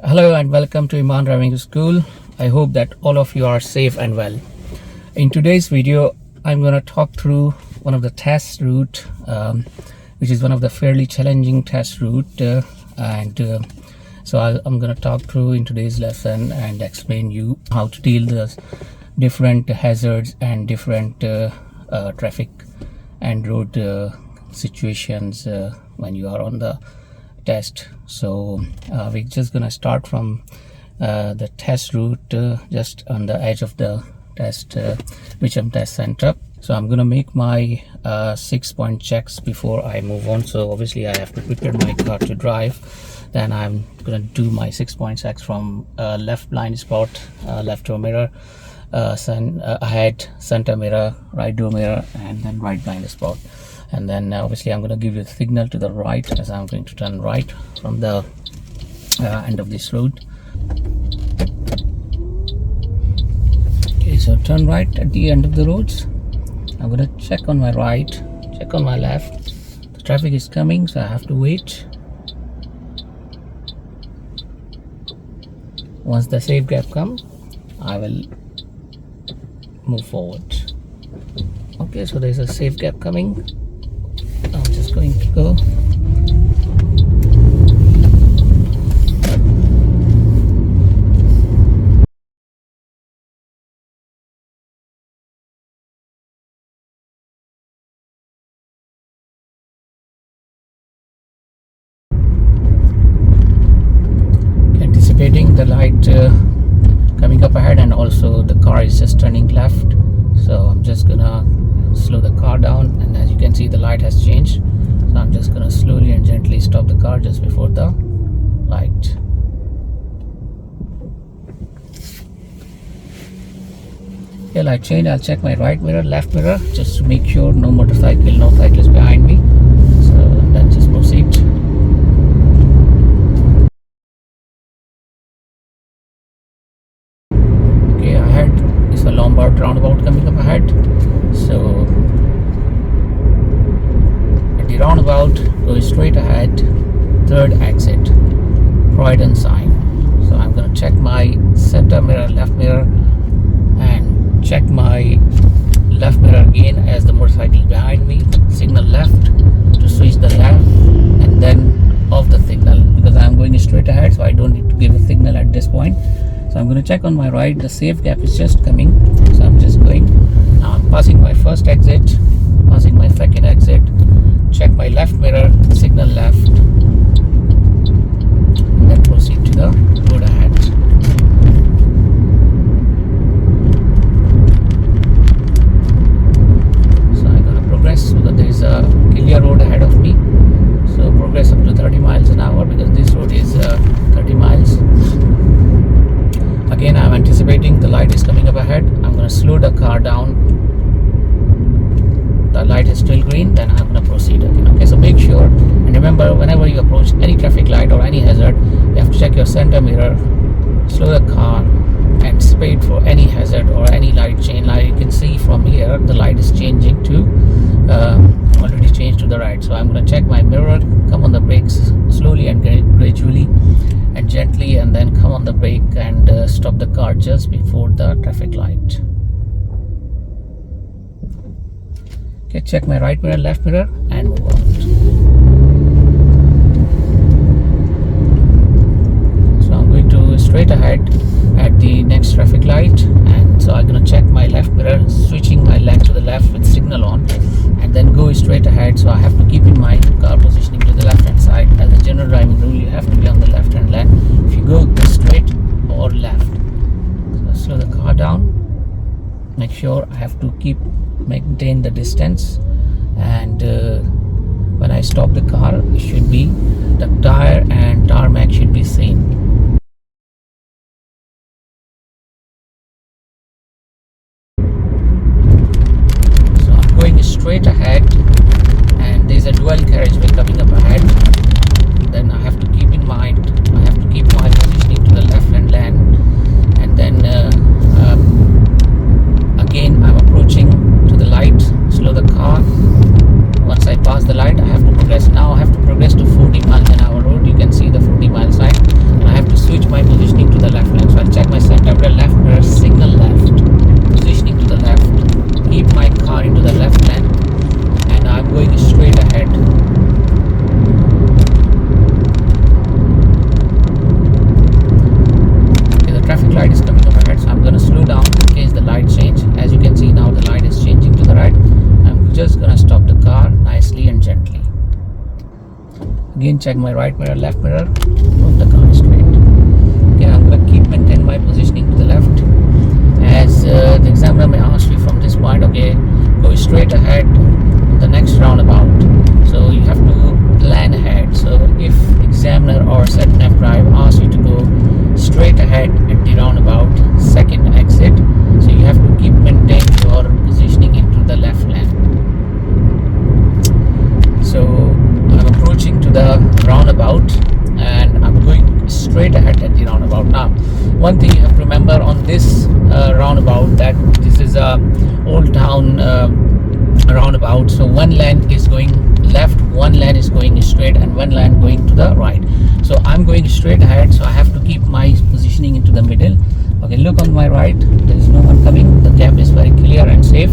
Hello and welcome to Imaan Driving School. I hope that all of you are safe and well. In today's video, I'm going to talk through one of the test route, which is one of the fairly challenging test route. I'm going to talk through in today's lesson and explain you how to deal with different hazards and different traffic and road situations when you are on the test. So we're just gonna start from the test route just on the edge of the test Mitcham test center. So I'm gonna make my 6-point checks before I move on. So obviously I have to prepare my car to drive. Then I'm gonna do my 6-point checks from left blind spot, left door mirror, ahead, center mirror, right door mirror, and then right blind spot. And then obviously I'm going to give you a signal to the right as I'm going to turn right from the end of this road. Okay, so turn right at the end of the roads. I'm going to check on my right, check on my left. The traffic is coming, so I have to wait. Once the safe gap comes, I will move forward. Okay, so there's a safe gap coming. I'm just going to go. Anticipating the light coming up ahead, and also the car is just turning left. So I'm just gonna slow the car down, and as you can see the light has changed, so I'm just gonna slowly and gently stop the car just before the light. Okay, light change. I'll check my right mirror, left mirror, just to make sure no motorcycle, no cyclist behind me. So then just proceed. Okay, ahead is a Lombard roundabout coming up ahead. So at the roundabout, go straight ahead, third exit, Croydon sign. So I'm going to check my center mirror, left mirror, and check my left mirror again as the motorcycle behind me. Signal left to switch the left, and then off the signal because I'm going straight ahead, so I don't need to give a signal at this point. So I'm going to check on my right. The safe gap is just coming, so I'm just going. Now I'm passing my first exit, passing my second exit, check my left mirror, signal left, and then proceed to the road ahead. So I'm going to progress so that there is a clear road ahead of me. So progress up to 30 miles an hour because this road is 30 miles. Again, I'm anticipating the light is coming up ahead. I'm going to slow the car down. The light is still green, then I'm going to proceed again. Okay, so make sure, and remember, whenever you approach any traffic light or any hazard, you have to check your center mirror, slow the car, anticipate for any hazard or any light change. Like you can see from here, the light is changing to already changed to the right. So I'm going to check my mirror, come on the brakes slowly and gradually and gently, and then come on the brake and stop the car just before the traffic light. Okay, check my right mirror, left mirror, and move on. So I'm going to straight ahead at the next traffic light, and so I'm going to check my left mirror, switching my leg to the left with signal on, and then go straight ahead. So I have to keep in mind car positioning to the left hand side. As a general driving rule, you have to be on the left hand lane if you go straight or left. So slow the car down, make sure I have to maintain the distance, and when I stop the car, it should be the tire and tarmac should be seen. So I'm going straight ahead, and there's a dual carriageway coming up ahead. Then I have to keep in mind, I have to keep my positioning to the left hand lane, and then again I'm approaching to the light, slow the car. Once I pass the light, I have to progress. Now I have to progress to Again, check my right mirror, left mirror, move the car straight. Okay, I'm gonna keep maintain my positioning to the left. As the examiner may ask you from this point, okay, go straight ahead the next roundabout. So you have to plan ahead. So if examiner or sat nav drive asks you to go straight ahead at the roundabout second exit, so you have to keep maintain your positioning into the left lane. So I'm approaching to the roundabout and I'm going straight ahead at the roundabout. Now, one thing you have to remember on this roundabout, that this is a old town roundabout. So one lane is going left, one lane is going straight, and one lane going to the right. So I'm going straight ahead, so I have to keep my positioning into the middle. Okay, look on my right, there is no one coming, the gap is very clear and safe,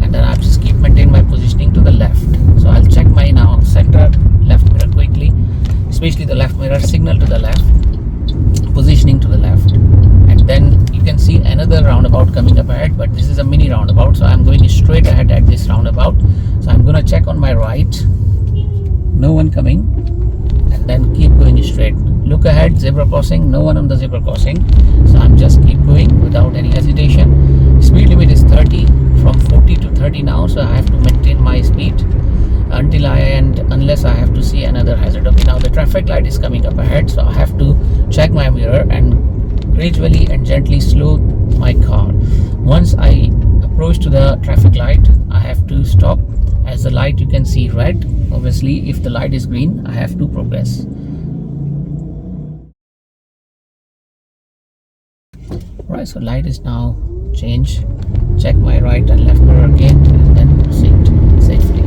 and then I just keep maintain my positioning to the left. So I'll check my now center left mirror quickly, especially the left mirror, signal to the left, positioning to the left, and then you can see another roundabout coming up ahead, but this is a mini roundabout, so I'm going straight ahead at this roundabout. So I'm gonna check on my right, no one coming, and then keep going straight. Look ahead, zebra crossing, no one on the zebra crossing, so I'm just keep going without any hesitation. Speed limit is 30, from 40 to 30 now, so I have to maintain my speed until unless I have to see another hazard. Okay, now the traffic light is coming up ahead, so I have to check my mirror and gradually and gently slow my car. Once I approach to the traffic light, I have to stop. As the light you can see red, obviously if the light is green, I have to progress. Right, so light is now changed. Check my right and left mirror again, and then proceed safely.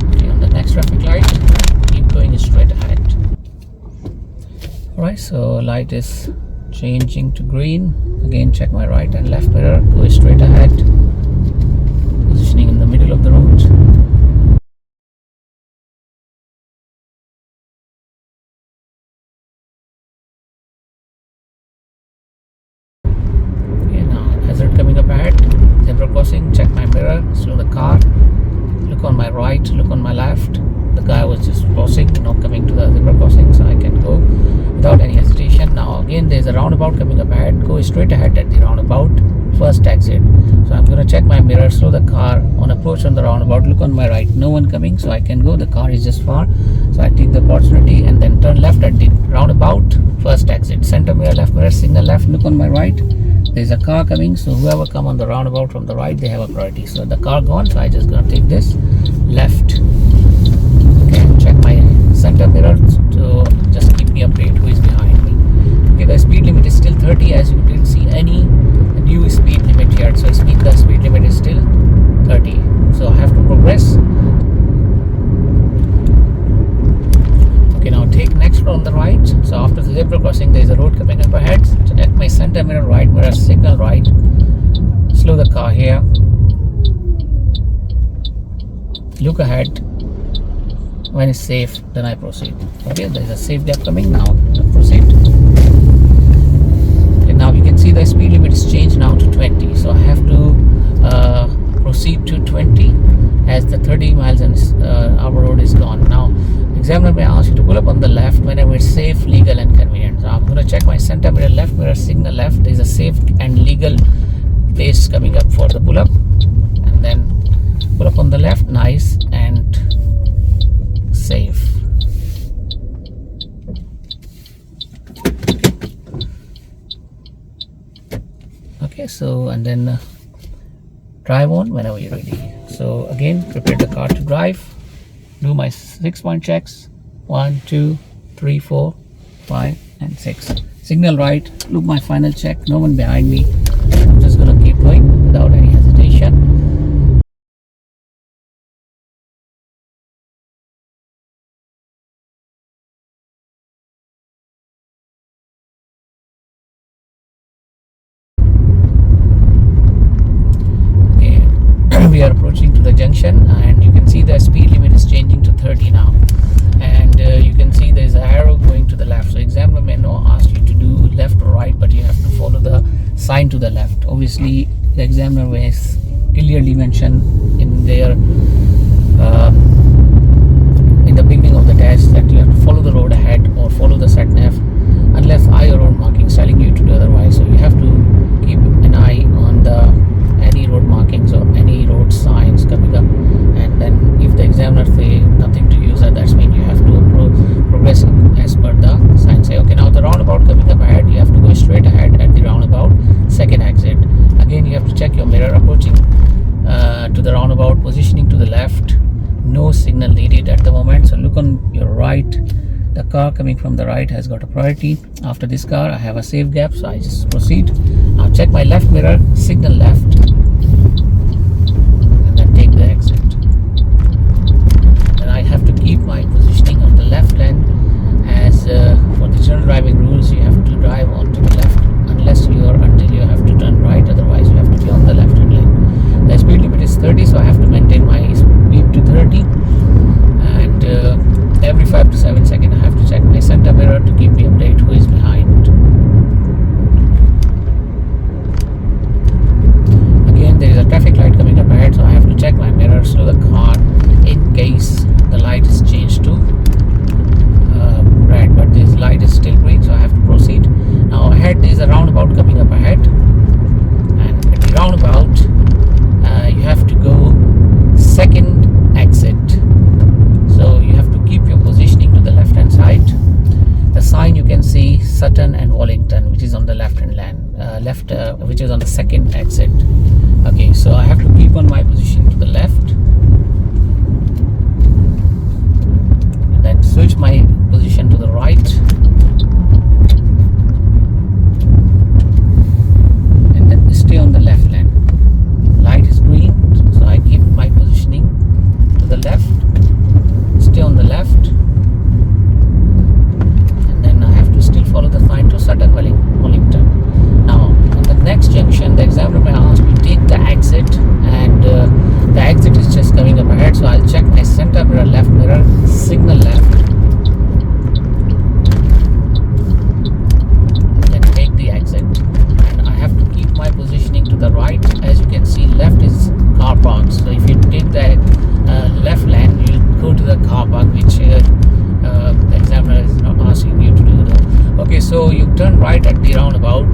Okay, on the next traffic light, keep going straight ahead. Alright, so light is changing to green. Again, check my right and left mirror, go straight ahead, positioning in the middle of the road. Coming up ahead, zebra crossing, check my mirror, slow the car, look on my right, look on my left. The guy was just crossing, not coming to the zebra crossing, so I can go without any hesitation. Now again, there's a roundabout coming up ahead, go straight ahead at the roundabout first exit. So I'm going to check my mirror, slow the car, on approach on the roundabout, look on my right, no one coming, so I can go, the car is just far, so I take the opportunity and then turn left at the roundabout first exit. Center mirror, left mirror, signal left, look on my right, there's a car coming, so whoever come on the roundabout from the right, they have a priority. So the car gone, so I just gonna take this left. Okay, check my center mirror to just keep me updated who is behind me. Okay, the speed limit is still 30, as you didn't see any new speed limit here, so it means the speed limit is still 30, so I have to progress. Okay, now take next on the right. So after the zebra crossing, there is a road coming up ahead. Check my center mirror, right mirror, signal right, slow the car here, look ahead. When it's safe, then I proceed. Okay, there is a safe gap coming, now proceed. Okay, now you can see the speed limit is changed now to 20, so I have to proceed to 20 as the 30 miles an hour road is gone. Now examiner may ask you to pull up on the left whenever it's safe, legal and convenient. So I'm going to check my center mirror, left mirror, signal left. There is a safe and legal place coming up for the pull up, and then pull up on the left, nice and safe. Okay, so and then drive on whenever you're ready. So again, prepare the car to drive. Do my 6-point checks, 1, 2, 3, 4, 5 and 6. Signal right, look my final check, no one behind me. I'm just gonna keep going without any hesitation. Okay. We are approaching to the junction, and you can see the speed limit is changing to 30 now, and you can see there is an arrow going to the left. So examiner may not ask you to do left or right, but you have to follow the sign to the left. Obviously the examiner was clearly mentioned in their in the beginning of the test that you have to follow the road ahead or follow the sat nav unless higher road markings telling you to do otherwise. So you have to keep an eye on the any road markings or any road signs coming up, and then if the examiner say nothing to use that, that's mean you have to progress as per the sign. Say okay, now the roundabout coming up ahead, you have to go straight ahead at the roundabout second exit. Again you have to check your mirror approaching to the roundabout, positioning to the left, no signal needed at the moment. So look on your right, the car coming from the right has got a priority. After this car I have a safe gap, so I just proceed. Now check my left mirror, signal left, and then take the exit. And I have to keep my positioning on the left lane, as for the general driving rules you have to drive onto the left until you have to turn right, otherwise you have to be on the left hand lane. The speed limit is 30, so I have to maintain my speed to 30, and every 5 to 7 seconds I have to check my center mirror to keep me updated who is behind. Again there is a traffic light coming up ahead, so I have to check my mirror, slow the car in case the light is changed to red, but this light is still green, so I have to proceed. Now ahead there is a roundabout coming up ahead, and at the roundabout you have to go second exit, so you have to keep your positioning to the left hand side. The sign you can see Sutton and Wallington, which is on the left hand lane, which is on the second exit. Okay, so I have to keep on my position to the left, and then switch my position to the right, and then stay on the left lane. Light is green, so I keep my positioning to the left, stay on the left, and then I have to still follow the sign to Sutton Wallington. Now on the next junction the examiner may ask you take the exit, and the exit is just coming up ahead, so I'll check my center mirror, left mirror, signal left, then take the exit. And I have to keep my positioning to the right. As you can see, left is car park, so if you take the left lane you'll go to the car park, which the examiner is not asking you to do though. Okay, so you turn right at the roundabout,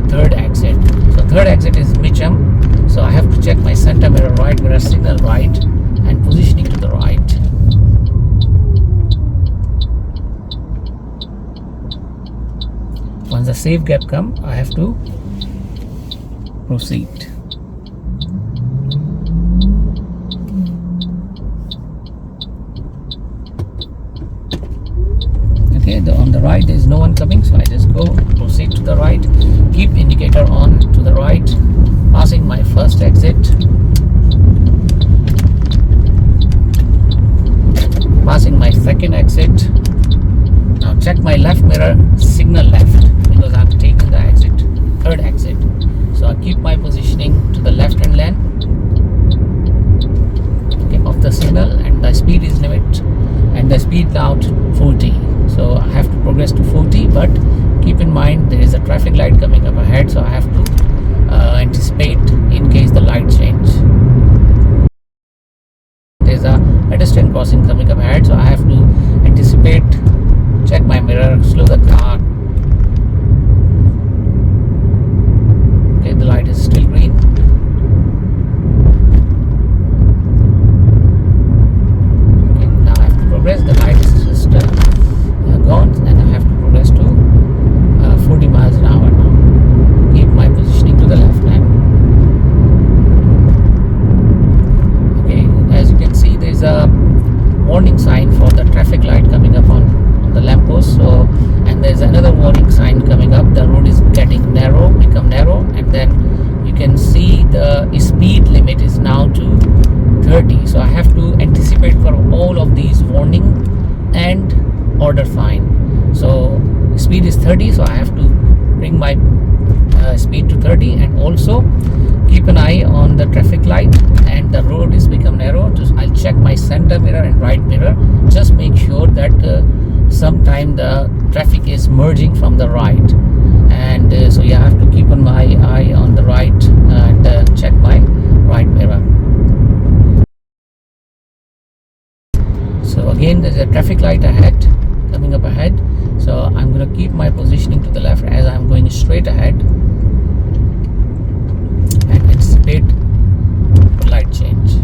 third exit. So third exit is Mitcham, so I have to check my center mirror, right mirror, signal right, and positioning to the right. Once the safe gap come, I have to proceed. Okay, on the right there is no one coming, so I just go proceed to the right, keep indicator on to the right, passing my first exit, passing my second exit. Now check my left mirror, signal left, because I'm taking the exit, third exit. So I keep my positioning to the left hand lane, okay, of the signal, and the speed is limit, and the speed now to 40. So I have to progress to 40, but keep in mind there is a traffic light coming up ahead, so I have to anticipate in case the light change. There's a pedestrian crossing coming up ahead, so I have to anticipate, check my mirror, slow the car. Okay, the light is still green. Okay, now I have to progress. The light is just gone, and I have to progress to 40 miles an hour now. Keep my positioning to the left hand. Okay, as you can see, there is a warning sign for the traffic light coming up on the lamppost. So, and there's another warning sign coming up. The road is getting narrow, become narrow, and then you can see the speed limit is now to 30. So I have to anticipate for all of these warning and order sign. So speed is 30, so I have to bring my speed to 30, and also keep an eye on the traffic light, and the road is become narrow. Just I'll check my center mirror and right mirror, just make sure that sometimes the traffic is merging from the right, and so you have to keep on my eye on the right and check my right mirror. So again, there's a traffic light ahead, coming up ahead, so I'm going to keep my positioning to the left as I'm going straight ahead and anticipate light change.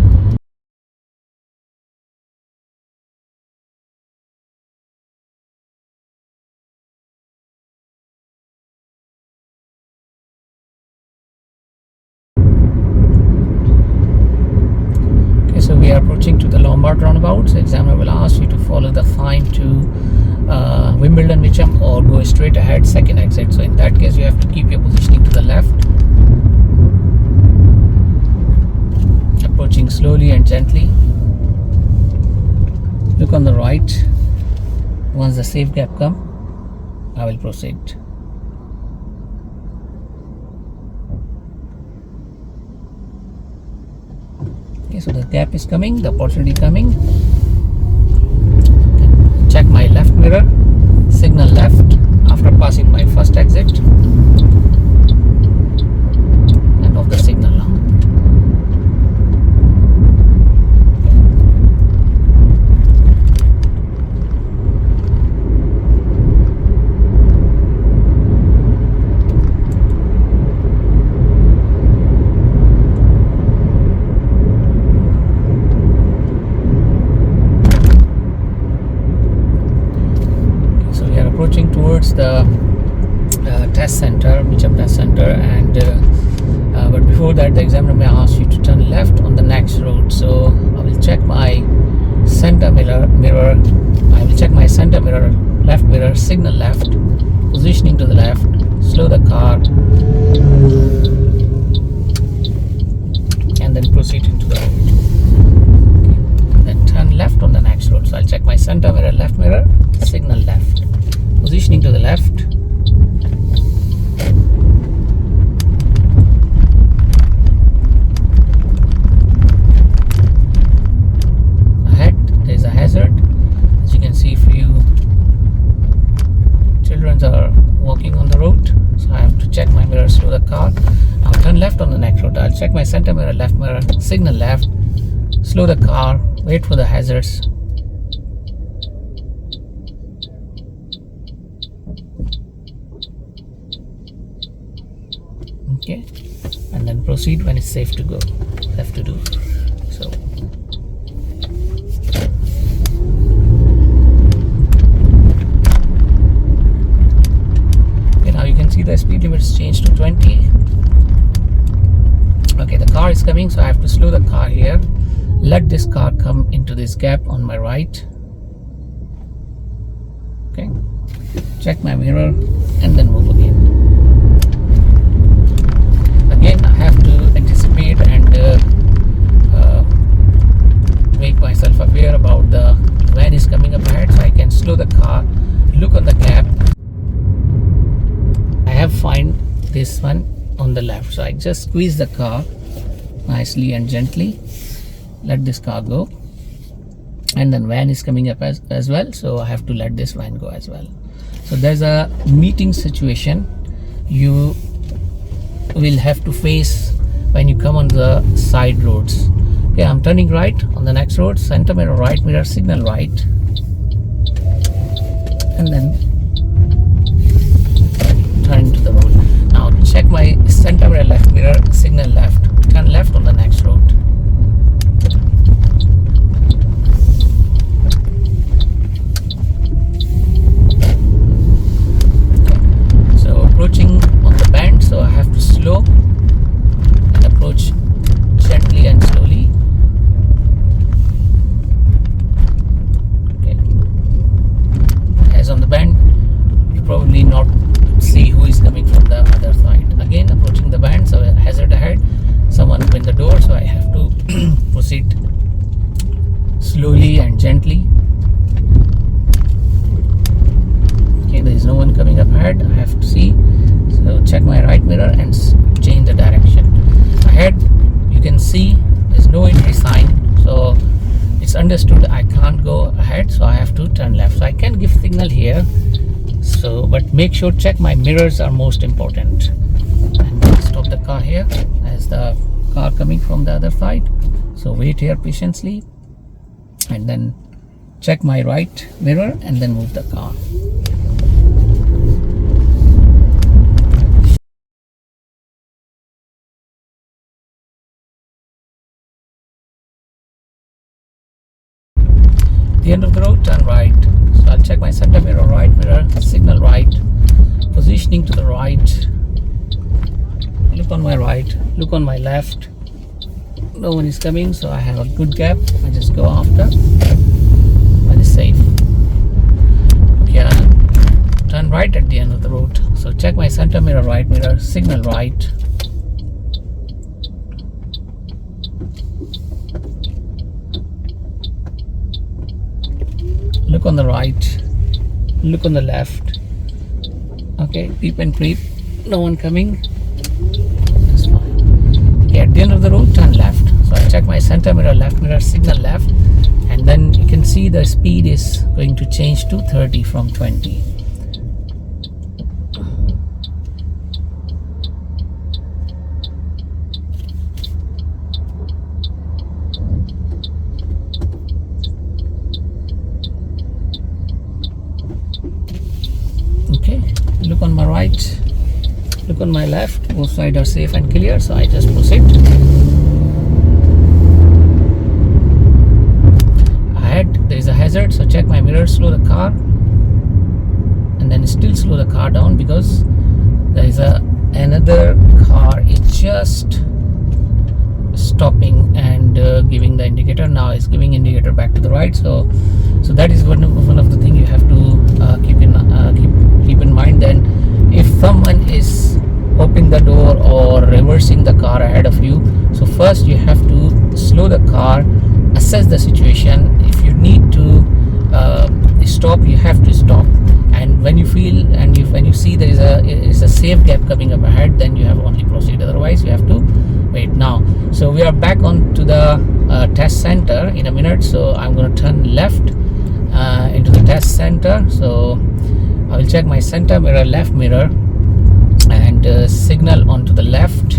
So we are approaching to the Lombard roundabout. So examiner will ask you to follow the fine to Wimbledon Mitcham or go straight ahead, second exit. So in that case, you have to keep your positioning to the left. Approaching slowly and gently. Look on the right. Once the safe gap come, I will proceed. Okay, so the gap is coming, the opportunity coming. Check my left mirror, signal left after passing my first exit, and off the signal now. Approaching towards the test center, Mitcham test center, and but before that, the examiner may ask you to turn left on the next road. So I will check my center mirror. I will check my center mirror, left mirror, signal left, positioning to the left, slow the car, and then proceed into the road. Okay. Then turn left on the next road. So I'll check my center mirror, left mirror, signal left, positioning to the left, ahead there's a hazard. As you can see, few children are walking on the road, so I have to check my mirror, slow the car. I'll turn left on the next road. I'll check my center mirror, left mirror, signal left, slow the car, wait for the hazards. Okay, and then proceed when it's safe to go, left to do. So okay, now you can see the speed limit is changed to 20. Okay, the car is coming, so I have to slow the car here, let this car come into this gap on my right. Okay, check my mirror and then move again. Again, I have to anticipate and make myself aware about the van is coming up ahead, so I can slow the car, look on the gap. I have find this one on the left, so I just squeeze the car nicely and gently, let this car go, and then van is coming up as well, so I have to let this van go as well. So there's a meeting situation you will have to face when you come on the side roads. Okay, I'm turning right on the next road, center mirror, right mirror, signal right, and then turn to the road. Now check my center mirror, left mirror, signal left, turn left on the next road. Okay. So approaching on the bend, so I have to slow and approach gently and slowly. Okay. As on the bend, you probably not see who is coming from the other side. Again, approaching the bend, so hazard ahead, someone opened the door, so I have to proceed slowly and gently. Okay, there is no one coming up ahead, I have to see. So check my right mirror and change the direction. Ahead you can see there's no entry sign, so it's under understood I can't go ahead, so I have to turn left. So I can give signal here, so but make sure check my mirrors are most important. And then stop the car here as the car coming from the other side. So wait here patiently and then check my right mirror and then move the car. The end of the road, turn right. So I'll check my center mirror, right mirror, signal right, positioning to the right, look on my right, look on my left. No one is coming, so I have a good gap. I just go after and it's safe. Okay, I'll turn right at the end of the road. So check my center mirror, right mirror, signal right. Look on the right, look on the left. Okay, peep and creep, no one coming. That's fine. Okay, at the end of the road, turn left. So I check my center mirror, left mirror, signal left, and then you can see the speed is going to change to 30 from 20. Okay, look on my right, look on my left, both sides are safe and clear, so I just proceed. Ahead there is a hazard, so check my mirror, slow the car and then still slow the car down because there is another car. It's just stopping and giving the indicator. Now it's giving indicator back to the right, so that is one of the things you have to keep in mind. Then if someone is opening the door or reversing the car ahead of you, so first you have to slow the car, assess the situation. If you need to stop, you have to stop, and when you feel and when you see there is a safe gap coming up ahead, then you have only proceed, otherwise you have to wait. Now, so we are back on to the test center in a minute, so I'm going to turn left into the test center. So I will check my center mirror, left mirror, and signal onto the left,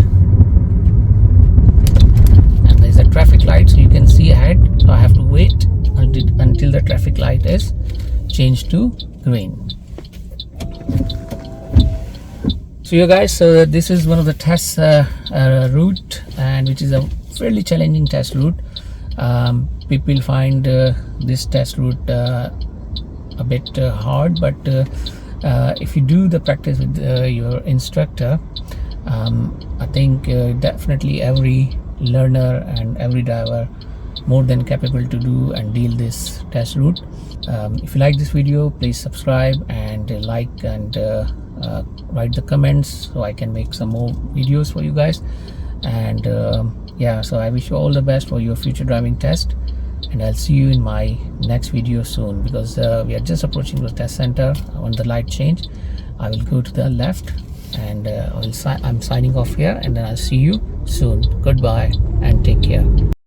and there's a traffic light, so you can see ahead, so I have to wait until the traffic light is changed to green. So you guys, so this is one of the test route, and which is a fairly challenging test route. People find this test route a bit hard, but if you do the practice with your instructor, I think definitely every learner and every driver more than capable to do and deal this test route. If you like this video, please subscribe and like and write the comments so I can make some more videos for you guys. And yeah, so I wish you all the best for your future driving test, and I'll see you in my next video soon, because we are just approaching the test center. On the light change, I will go to the left, and I'm signing off here, and then I'll see you soon. Goodbye and take care.